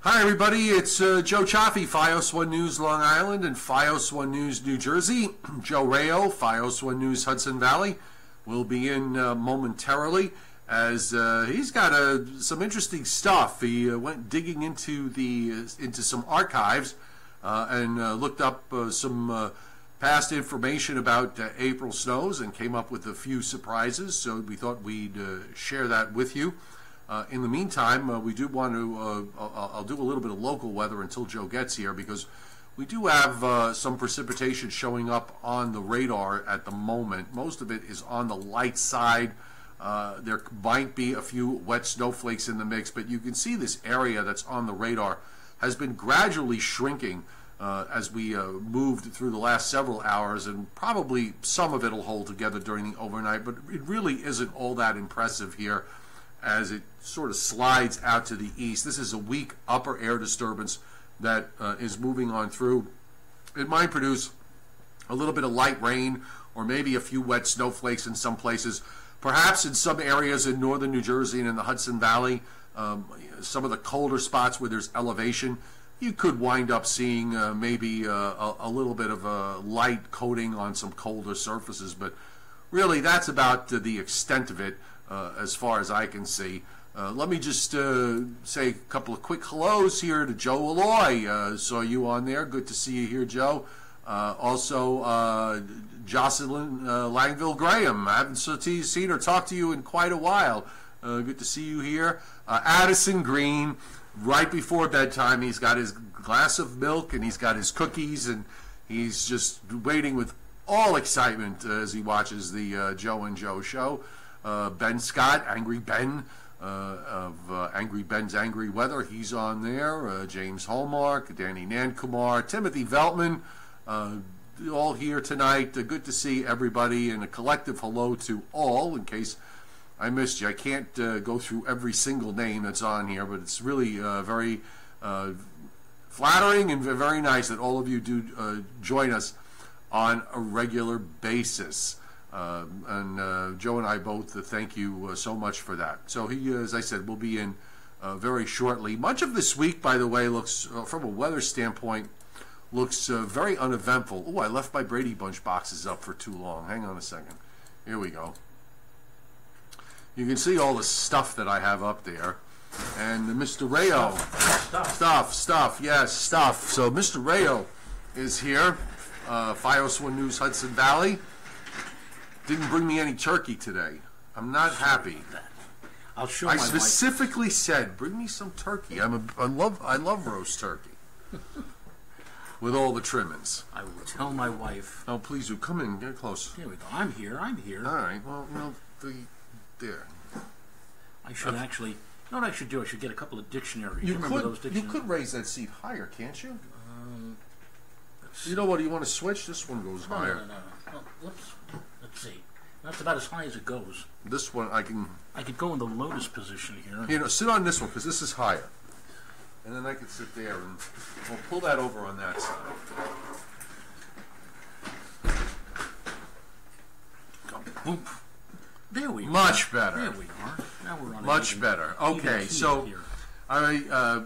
Hi everybody, it's Joe Cioffi, Fios 1 News Long Island and Fios 1 News New Jersey. Joe Rao, Fios 1 News Hudson Valley, will be in momentarily as he's got some interesting stuff. He went digging into some archives and looked up some past information about April snows and came up with a few surprises, so we thought we'd share that with you. In the meantime, we do want to, I'll do a little bit of local weather until Joe gets here, because we do have some precipitation showing up on the radar at the moment. Most of it is on the light side. There might be a few wet snowflakes in the mix, but you can see this area that's on the radar has been gradually shrinking as we moved through the last several hours, and probably some of it will hold together during the overnight, but it really isn't all that impressive here as it sort of slides out to the east. This is a weak upper air disturbance that is moving on through. It might produce a little bit of light rain or maybe a few wet snowflakes in some places. Perhaps in some areas in northern New Jersey and in the Hudson Valley, some of the colder spots where there's elevation, you could wind up seeing maybe a little bit of a light coating on some colder surfaces, but really that's about the extent of it. As far as I can see. Let me just say a couple of quick hellos here to Joe Alloy. Saw you on there. Good to see you here, Joe. Also, Jocelyn Langville Graham. I haven't seen or talked to you in quite a while. Good to see you here. Addison Green, right before bedtime, he's got his glass of milk and he's got his cookies, and he's just waiting with all excitement as he watches the Joe and Joe show. Ben Scott, Angry Ben, of Angry Ben's Angry Weather, he's on there. James Hallmark, Danny Nankumar, Timothy Veltman, all here tonight. Good to see everybody, and a collective hello to all, in case I missed you. I can't go through every single name that's on here, but it's really very flattering and very nice that all of you do join us on a regular basis. And Joe and I both thank you so much for that. So he, as I said, will be in very shortly. Much of this week, by the way, looks, from a weather standpoint, looks very uneventful. Oh, I left my Brady Bunch boxes up for too long. Hang on a second. Here we go. You can see all the stuff that I have up there. And Mr. Rao. Stuff. Yes, stuff. So Mr. Rao is here. Fios 1 News Hudson Valley. Didn't bring me any turkey today. I'm not happy. I'll show I my specifically said, bring me some turkey. I love roast turkey with all the trimmings. I will tell my wife. Oh, please do. Come in. Get close. Here we go. I'm here. All right. Well, there. I should actually. You know what I should do? I should get a couple of dictionaries. You remember those dictionaries? You could raise that seat higher, can't you? You know what? Do you want to switch? This one goes higher. No. Well, let's see. That's about as high as it goes. This one I can. I could go in the lotus position here. You know, sit on this one because this is higher, and then I could sit there and we'll pull that over on that side. Go. Boop. There we are. Much better. There we are. Now we're on. Much better. Okay, so I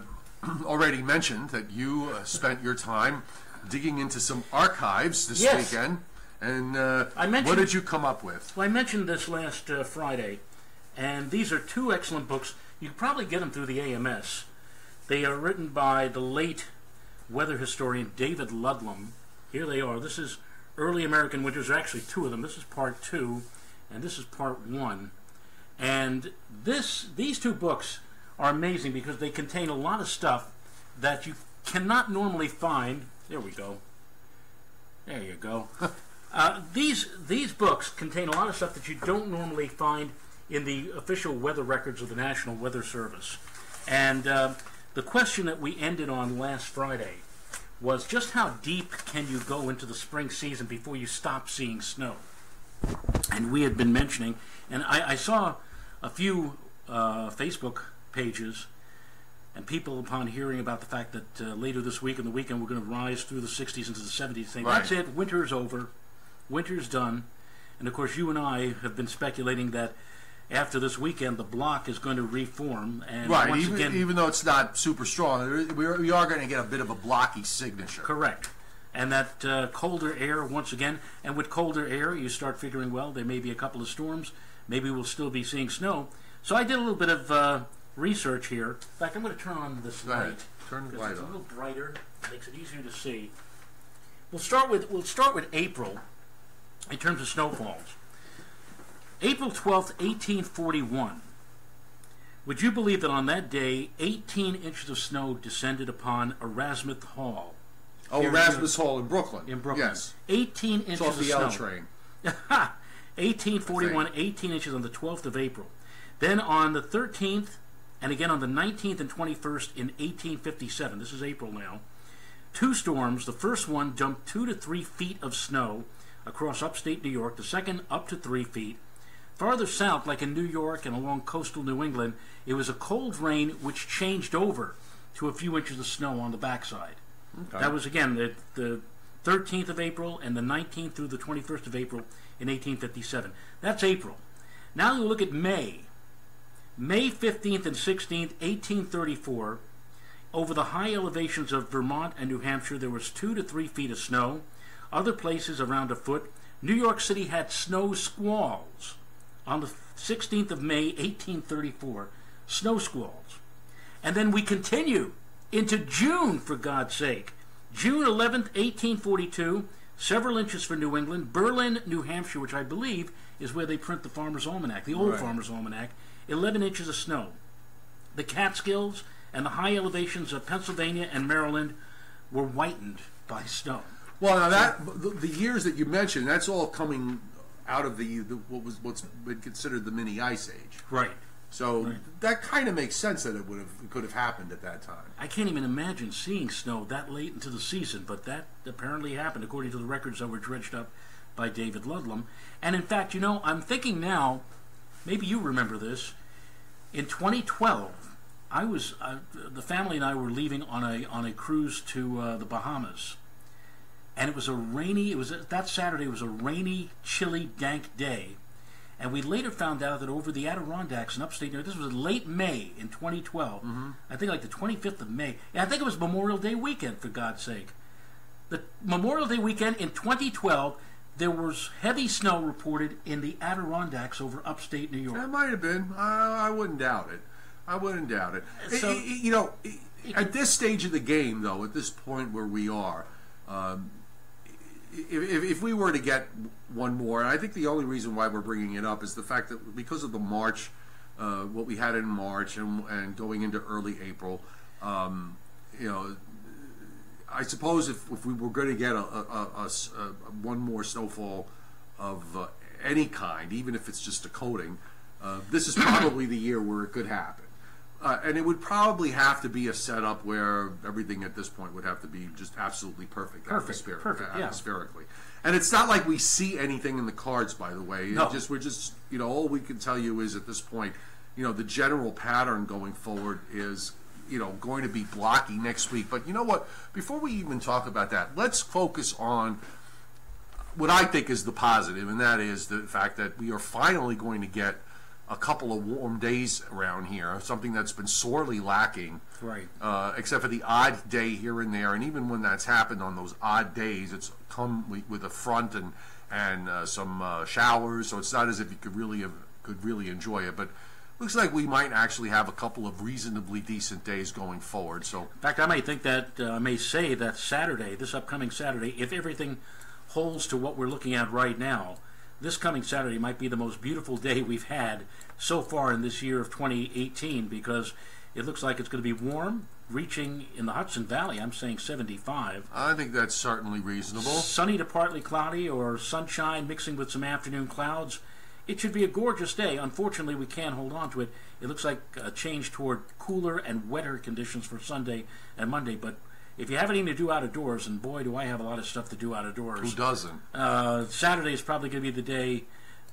already mentioned that you spent your time digging into some archives this weekend. And what did you come up with? Well, I mentioned this last Friday, and these are two excellent books. You can probably get them through the AMS. They are written by the late weather historian David Ludlam. Here they are. This is Early American Winters. There are actually two of them. This is part 2, and this is part 1. And these two books are amazing because they contain a lot of stuff that you cannot normally find. There we go. There you go. These books contain a lot of stuff that you don't normally find in the official weather records of the National Weather Service. And the question that we ended on last Friday was just how deep can you go into the spring season before you stop seeing snow? And we had been mentioning, and I saw a few Facebook pages and people, upon hearing about the fact that later this week and the weekend we're going to rise through the 60s into the 70s, saying, that's it, winter's over, winter's done. And of course you and I have been speculating that after this weekend, the block is going to reform. And right, once again, even though it's not super strong, we are going to get a bit of a blocky signature. Correct. And that colder air, once again, and with colder air, you start figuring, well, there may be a couple of storms. Maybe we'll still be seeing snow. So I did a little bit of research here. In fact, I'm going to turn on this light. Turn the light on. It's a little brighter. Makes it easier to see. We'll start with April in terms of snowfalls. April 12th, 1841. Would you believe that on that day, 18 inches of snow descended upon Erasmus Hall? Oh, Erasmus Hall in Brooklyn. In Brooklyn. Yes. 18 inches off of the snow. L train. 1841, 18 inches on the 12th of April. Then on the 13th, and again on the 19th and 21st in 1857, this is April now, 2 storms. The first one dumped 2 to 3 feet of snow across upstate New York. The second up to 3 feet. Farther south, like in New York and along coastal New England, it was a cold rain which changed over to a few inches of snow on the backside. Okay. That was, again, the 13th of April and the 19th through the 21st of April in 1857. That's April. Now you look at May. May 15th and 16th, 1834, over the high elevations of Vermont and New Hampshire, there was 2 to 3 feet of snow. Other places around a foot. New York City had snow squalls. On the 16th of May, 1834, snow squalls. And then we continue into June, for God's sake. June 11th, 1842, several inches for New England. Berlin, New Hampshire, which I believe is where they print the Farmer's Almanac, the old Farmer's Almanac, 11 inches of snow. The Catskills and the high elevations of Pennsylvania and Maryland were whitened by snow. Well, now the years that you mentioned, that's all coming out of what's been considered the mini ice age. Right. So that kind of makes sense that it could have happened at that time. I can't even imagine seeing snow that late into the season, but that apparently happened according to the records that were dredged up by David Ludlum. And in fact, you know, I'm thinking now, maybe you remember this. In 2012, the family and I were leaving on a cruise to the Bahamas. And it was that Saturday, it was a rainy, chilly, dank day. And we later found out that over the Adirondacks in upstate New York, this was late May in 2012, I think like the 25th of May. And I think it was Memorial Day weekend, for God's sake. The Memorial Day weekend in 2012, there was heavy snow reported in the Adirondacks over upstate New York. That might have been. I wouldn't doubt it. I wouldn't doubt it. So, you know, at this stage of the game, though, at this point where we are, if we were to get one more, and I think the only reason why we're bringing it up is the fact that because of the March, what we had in March and going into early April, you know, I suppose if we were going to get one more snowfall of any kind, even if it's just a coating, this is probably the year where it could happen. And it would probably have to be a setup where everything at this point would have to be just absolutely perfect atmospherically. And it's not like we see anything in the cards, by the way. No. We're just, you know, all we can tell you is at this point, you know, the general pattern going forward is, you know, going to be blocky next week. But you know what? Before we even talk about that, let's focus on what I think is the positive, and that is the fact that we are finally going to get a couple of warm days around here, something that's been sorely lacking. Right. Except for the odd day here and there, and even when that's happened on those odd days, it's come with a front and some showers, so it's not as if you could really enjoy it. But looks like we might actually have a couple of reasonably decent days going forward. So, in fact, I may say that Saturday, this upcoming Saturday, if everything holds to what we're looking at right now, this coming Saturday might be the most beautiful day we've had so far in this year of 2018, because it looks like it's going to be warm, reaching in the Hudson Valley, I'm saying 75. I think that's certainly reasonable. Sunny to partly cloudy, or sunshine mixing with some afternoon clouds. It should be a gorgeous day. Unfortunately, we can't hold on to it. It looks like a change toward cooler and wetter conditions for Sunday and Monday, but if you have anything to do out of doors, and boy, do I have a lot of stuff to do out of doors. Who doesn't? Saturday is probably going to be the day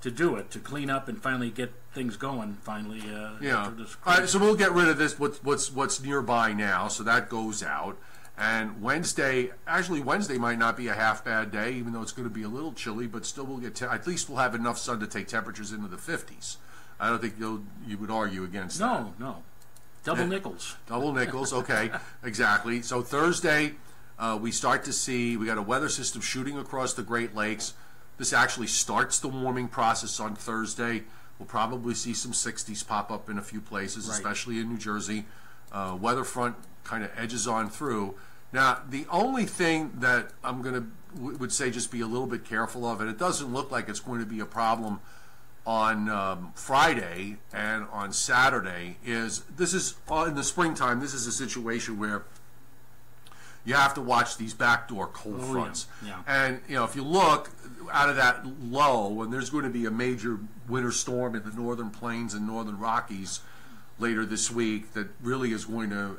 to do it, to clean up and finally get things going. Finally, yeah. All right, so we'll get rid of this. What's nearby now? So that goes out. And Wednesday might not be a half bad day, even though it's going to be a little chilly. But still, we'll get at least we'll have enough sun to take temperatures into the 50s. I don't think you would argue against that. No. Double nickels. Double nickels, okay, exactly. So Thursday, we start to see, we got a weather system shooting across the Great Lakes. This actually starts the warming process on Thursday. We'll probably see some 60s pop up in a few places, especially in New Jersey. Weather front kind of edges on through. Now, the only thing that I'm going to would say just be a little bit careful of, and it doesn't look like it's going to be a problem on Friday and on Saturday, is this is in the springtime. This is a situation where you have to watch these backdoor cold fronts. Yeah. And, you know, if you look out of that low, and there's going to be a major winter storm in the northern plains and northern Rockies later this week that really is going to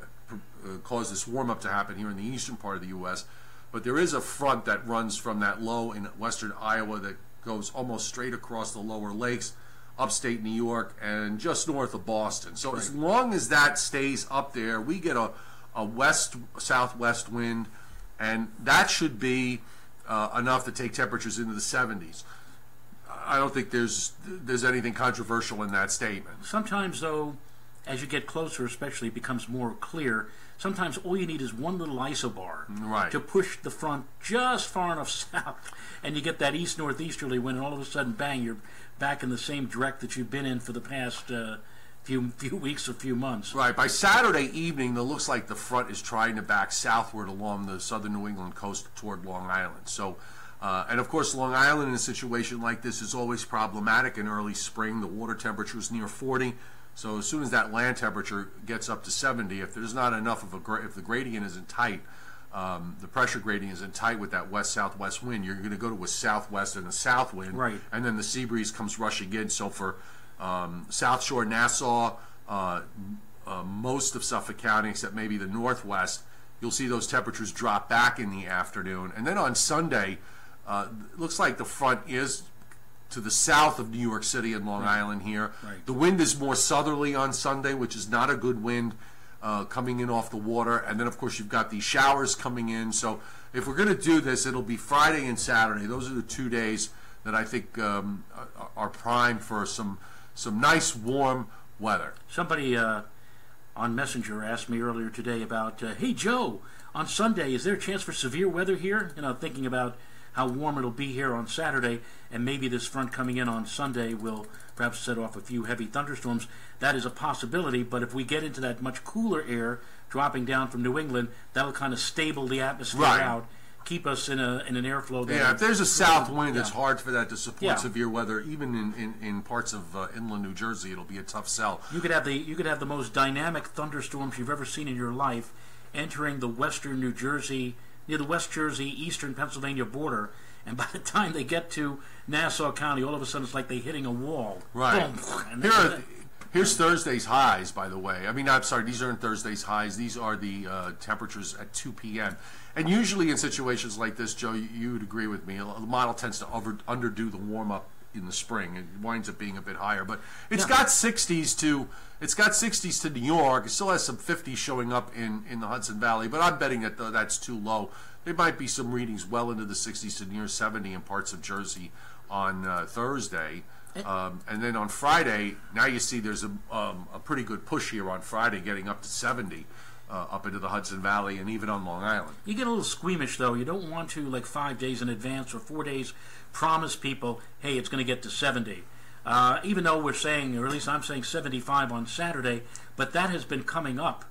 cause this warm-up to happen here in the eastern part of the U.S. But there is a front that runs from that low in western Iowa that goes almost straight across the lower lakes, upstate New York, and just north of Boston. So as long as that stays up there, we get a west-southwest wind, and that should be enough to take temperatures into the 70s. I don't think there's anything controversial in that statement. Sometimes, though, as you get closer, especially, it becomes more clear. Sometimes all you need is one little isobar to push the front just far enough south, and you get that east-northeasterly wind, and all of a sudden, bang, you're back in the same direct that you've been in for the past few weeks or few months. Right. By Saturday evening, it looks like the front is trying to back southward along the southern New England coast toward Long Island. So, and of course, Long Island in a situation like this is always problematic in early spring. The water temperature is near 40. So as soon as that land temperature gets up to 70, if there's not enough of if the gradient isn't tight, the pressure gradient isn't tight with that west-southwest wind, you're going to go to a southwest and a south wind, and then the sea breeze comes rushing in. So for South Shore, Nassau, most of Suffolk County, except maybe the northwest, you'll see those temperatures drop back in the afternoon. And then on Sunday, it looks like the front is to the south of New York City and Long Island here. The wind is more southerly on Sunday, which is not a good wind coming in off the water. And then, of course, you've got these showers coming in. So if we're going to do this, it'll be Friday and Saturday. Those are the 2 days that I think are primed for some nice warm weather. Somebody on Messenger asked me earlier today about, hey, Joe, on Sunday, is there a chance for severe weather here? You know, thinking about how warm it'll be here on Saturday, and maybe this front coming in on Sunday will perhaps set off a few heavy thunderstorms. That is a possibility, but if we get into that much cooler air dropping down from New England, that'll kind of stable the atmosphere out, keep us in an airflow. Yeah, if there's a south wind, it's hard for that to support severe weather. Even in parts of inland New Jersey, it'll be a tough sell. You could have the most dynamic thunderstorms you've ever seen in your life entering the western New Jersey, near the West Jersey, eastern Pennsylvania border, and by the time they get to Nassau County, all of a sudden it's like they're hitting a wall. Right. Boom. Here's Thursday's highs, by the way. I mean, I'm sorry, these aren't Thursday's highs. These are the temperatures at 2 p.m. And usually in situations like this, Joe, you would agree with me, the model tends to underdo the warm-up in the spring. It winds up being a bit higher. But it's got 60s to New York. It still has some 50s showing up in the Hudson Valley, but I'm betting that that's too low. There might be some readings well into the 60s to near 70 in parts of Jersey on Thursday. And then on Friday, now you see there's a pretty good push here on Friday, getting up to 70 up into the Hudson Valley and even on Long Island. You get a little squeamish, though. You don't want to, like 5 days in advance or 4 days, promise people, hey, it's going to get to 70. Even though we're saying, or at least I'm saying 75 on Saturday, but that has been coming up.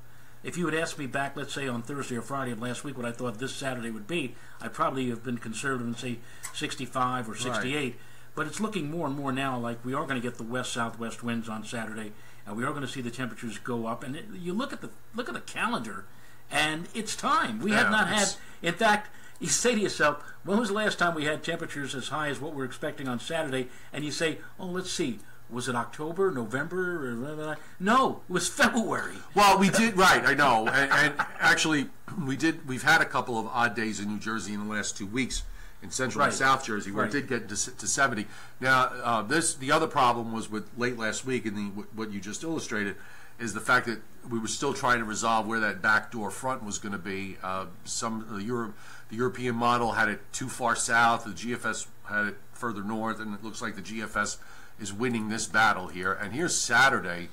If you had asked me back, let's say on Thursday or Friday of last week, what I thought this Saturday would be, I'd probably have been conservative and say 65 or 68. Right. But it's looking more and more now like we are going to get the west-southwest winds on Saturday, and we are going to see the temperatures go up. And you look at the calendar, and it's time. We have not had. In fact, you say to yourself, when was the last time we had temperatures as high as what we're expecting on Saturday? And you say, oh, let's see. Was it October, November? No, it was February. Well, we did, right, I know. And actually, we've had a couple of odd days in New Jersey in the last 2 weeks in central and south Jersey where it did get to 70. Now, the other problem was with late last week, and what you just illustrated, is the fact that we were still trying to resolve where that backdoor front was going to be. The European model had it too far south, the GFS had it further north, and it looks like the GFS is winning this battle here. And here's Saturday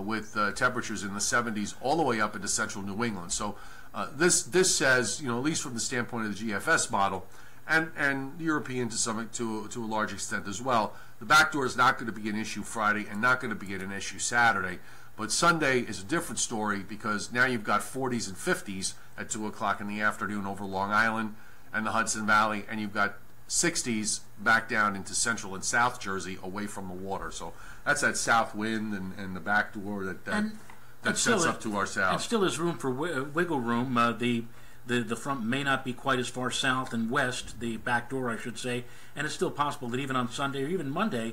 with temperatures in the 70s all the way up into central New England. So this says, at least from the standpoint of the GFS model, and European to a large extent as well, the backdoor is not going to be an issue Friday and not going to be an issue Saturday. But Sunday is a different story because now you've got 40s and 50s at 2 o'clock in the afternoon over Long Island and the Hudson Valley, and you've got 60s back down into central and south Jersey away from the water. So that's that south wind and the backdoor that sets up to our south. And still is room for wiggle room. The front may not be quite as far south and west, the back door, I should say, and it's still possible that even on Sunday or even Monday,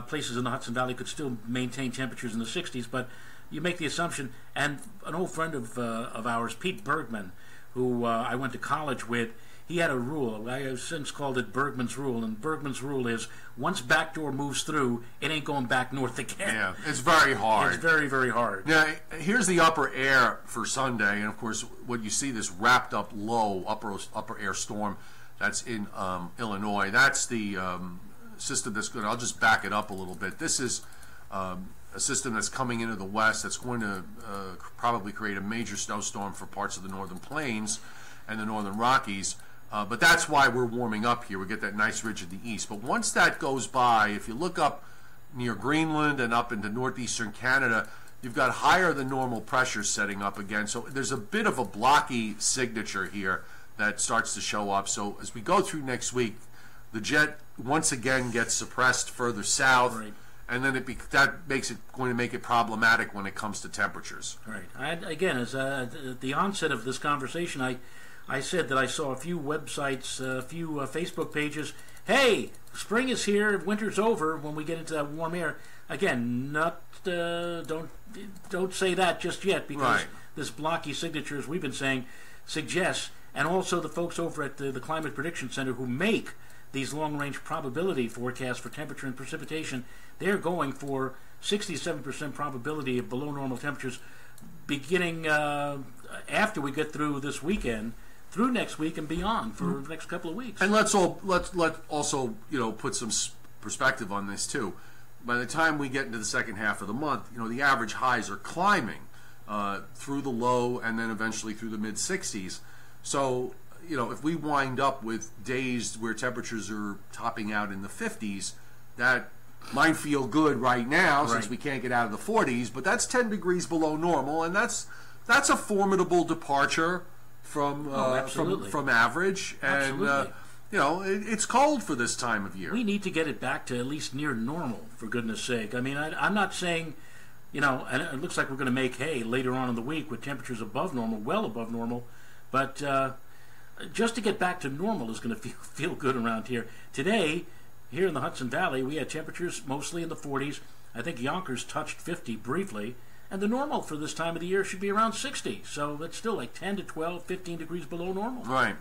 places in the Hudson Valley could still maintain temperatures in the 60s. But you make the assumption, and an old friend of ours, Pete Bergman, who I went to college with, he had a rule. I have since called it Bergman's rule, and Bergman's rule is once backdoor moves through, it ain't going back north again. Yeah, it's very hard. It's very, very hard. Now, here's the upper air for Sunday, and of course, what you see, this wrapped up low upper air storm that's in Illinois. That's the system that's going to, I'll just back it up a little bit. This is a system that's coming into the west that's going to probably create a major snowstorm for parts of the northern plains and the northern Rockies. But that's why we're warming up here. We get that nice ridge in the east. But once that goes by, if you look up near Greenland and up into northeastern Canada, you've got higher than normal pressure setting up again. So there's a bit of a blocky signature here that starts to show up. So as we go through next week, the jet once again gets suppressed further south. Right. And then that makes it going to make it problematic when it comes to temperatures. Right. Again, as at the onset of this conversation, I said that I saw a few websites, a few Facebook pages. Hey, spring is here, winter's over when we get into that warm air. Again, don't say that just yet, because this blocky signature, as we've been saying, suggests, and also the folks over at the Climate Prediction Center who make these long-range probability forecasts for temperature and precipitation, they're going for 67% probability of below normal temperatures beginning after we get through this weekend, through next week and beyond for the next couple of weeks. And let's also put some perspective on this too. By the time we get into the second half of the month, the average highs are climbing through the low and then eventually through the mid 60s. So if we wind up with days where temperatures are topping out in the 50s, that might feel good right now since we can't get out of the 40s, but that's 10 degrees below normal, and that's a formidable departure from average. And it's cold for this time of year. We need to get it back to at least near normal, for goodness sake. I mean, I'm not saying, and it looks like we're going to make hay later on in the week with temperatures above normal, well above normal, but just to get back to normal is going to feel good around here. Today, here in the Hudson Valley, we had temperatures mostly in the 40s. I think Yonkers touched 50 briefly, and the normal for this time of the year should be around 60. So it's still like 10 to 12, 15 degrees below normal. Right.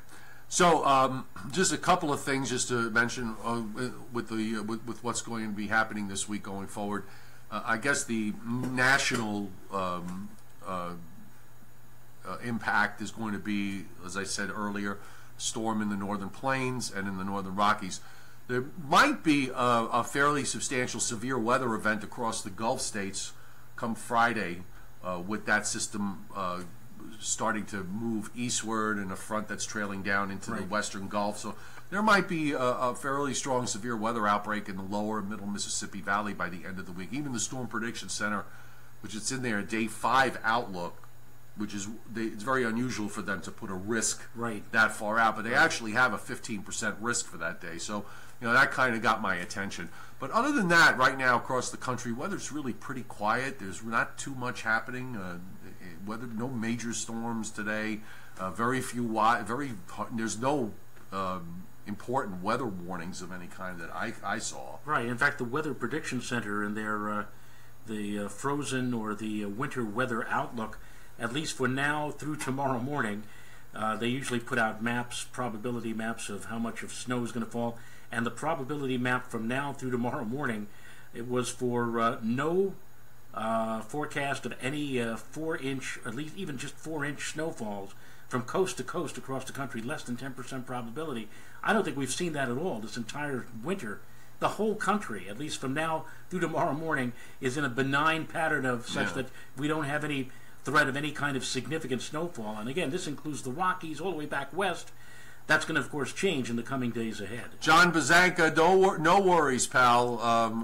So just a couple of things just to mention with what's going to be happening this week going forward. I guess the national impact is going to be, as I said earlier, storm in the northern plains and in the northern Rockies. There might be a fairly substantial severe weather event across the Gulf states come Friday with that system starting to move eastward and a front that's trailing down into the western Gulf. So there might be a fairly strong severe weather outbreak in the lower and middle Mississippi Valley by the end of the week. Even the Storm Prediction Center, which is in their Day 5 outlook, which is it's very unusual for them to put a risk that far out, but they actually have a 15% risk for that day. So that kind of got my attention. But other than that, right now across the country, weather's really pretty quiet. There's not too much happening. No major storms today. Very few. There's no important weather warnings of any kind that I saw. Right. In fact, the Weather Prediction Center in their the frozen or the winter weather outlook, at least for now through tomorrow morning, they usually put out maps, probability maps of how much of snow is going to fall. And the probability map from now through tomorrow morning, it was for no forecast of any 4-inch, at least even just 4-inch snowfalls from coast to coast across the country, less than 10% probability. I don't think we've seen that at all this entire winter the whole country, at least from now through tomorrow morning, is in a benign pattern of such that we don't have any threat of any kind of significant snowfall. And again, this includes the Rockies all the way back west. That's going to, of course, change in the coming days ahead. John Bazanka, no worries, pal.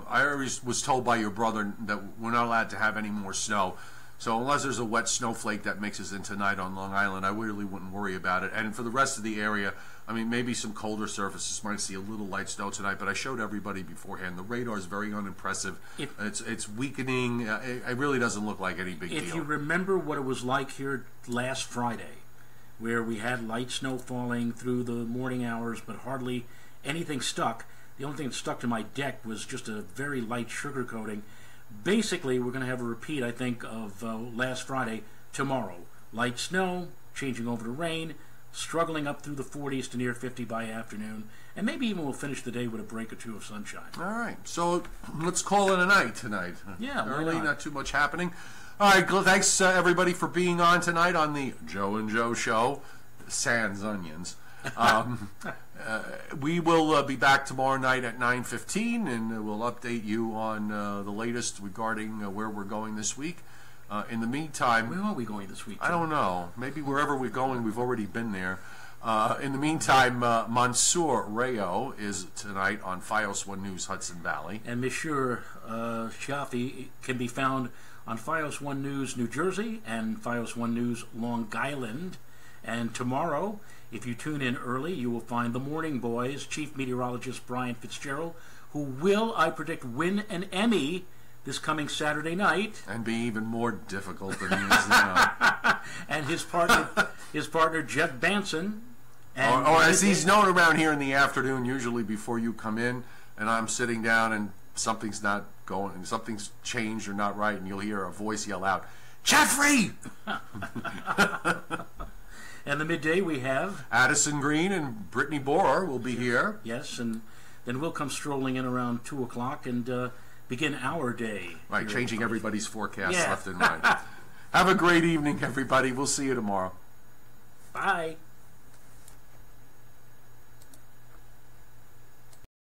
I always was told by your brother that we're not allowed to have any more snow. So unless there's a wet snowflake that mixes in tonight on Long Island, I really wouldn't worry about it. And for the rest of the area, I mean, maybe some colder surfaces might see a little light snow tonight, but I showed everybody beforehand. The radar is very unimpressive. It's weakening. It really doesn't look like any big deal. If you remember what it was like here last Friday, where we had light snow falling through the morning hours, but hardly anything stuck. The only thing that stuck to my deck was just a very light sugar coating. Basically, we're going to have a repeat, I think, of last Friday tomorrow. Light snow, changing over to rain, struggling up through the 40s to near 50 by afternoon, and maybe even we'll finish the day with a break or two of sunshine. All right, so let's call it a night tonight. Yeah, early, not too much happening. All right, thanks everybody for being on tonight on the Joe and Joe Show, sans onions. We will be back tomorrow night at 9:15, and we'll update you on the latest regarding where we're going this week. In the meantime... Where are we going this week? I don't know. Maybe wherever we're going, we've already been there. In the meantime, Monsieur Rao is tonight on Fios 1 News Hudson Valley. And Monsieur Cioffi can be found on Fios 1 News New Jersey and Fios 1 News Long Island. And tomorrow, if you tune in early, you will find the Morning Boys, Chief Meteorologist Brian Fitzgerald, who will, I predict, win an Emmy this coming Saturday night. And be even more difficult than he is now. And his partner Jeff Banson. Or as he's known around here in the afternoon, usually before you come in, and I'm sitting down and something's not going, and something's changed or not right, and you'll hear a voice yell out, Jeffrey! And the midday we have Addison Green and Brittany Borer will be here. Yes, and then we'll come strolling in around 2 o'clock and begin our day. Right, changing everybody's forecast left and right. Have a great evening, everybody. We'll see you tomorrow. Bye.